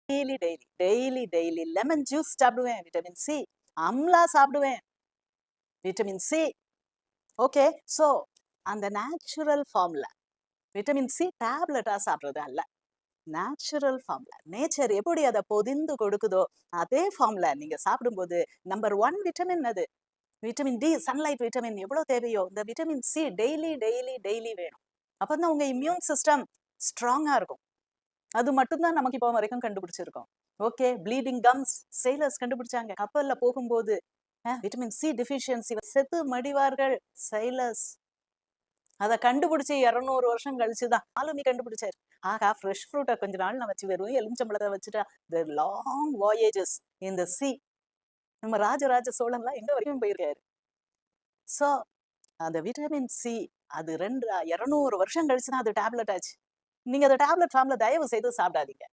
Daily daily daily daily lemon juice சாப்பிடுவேன். Vitamin C. அம்லா சாப்பிடுவேன். Vitamin C. ஓகே. ஸோ அந்த நேச்சுரல் ஃபார்ம்ல விட்டமின் சி டேப்லெட்டா சாப்பிடுறது அல்ல. நேச்சுரல் ஃபார்ம்ல நேச்சர் எப்படி அதை பொதிந்து கொடுக்குதோ அதே ஃபார்ம்ல நீங்க சாப்பிடும்போது நம்பர் 1 விட்டமின் அது. விட்டமின் டி, சன்லைட் விட்டமின் எவ்வளவு தேவையோ இந்த vitamin C daily daily daily வேணும். அப்பதான் உங்க இம்யூன் சிஸ்டம் ஸ்ட்ராங்கா இருக்கும். அது மட்டும்தான் நமக்கு இப்போ வரைக்கும் கண்டுபிடிச்சிருக்கோம். ஓகே. ப்ளீடிங் கம்ஸ் செயிலர்ஸ் கண்டுபிடிச்சாங்க. கப்பல்ல போகும்போது விட்டமின் சி டிஃபிஷியன்சி செத்து மடிவார்கள் செயிலர்ஸ். அதை கண்டுபிடிச்சு 200 வருஷம் கழிச்சுதான் ஆளுமை கண்டுபிடிச்சாரு. ஆகா, ஃப்ரெஷ் ஃப்ரூட்டை கொஞ்ச நாள் நான் வச்சு வெறும் எலுமிச்சம்பழத்தை வச்சுட்டா the long voyages in the C. நம்ம ராஜராஜ சோழன்லாம் எங்க வரைக்கும் போயிருக்காரு. ஸோ அந்த விட்டமின் சி அது 200 வருஷம் கழிச்சுதான் அது டேப்லெட் ஆச்சு. நீங்க அதை டேப்லெட் ஃபார்ம்ல தயவு செய்து சாப்பிடாதீங்க.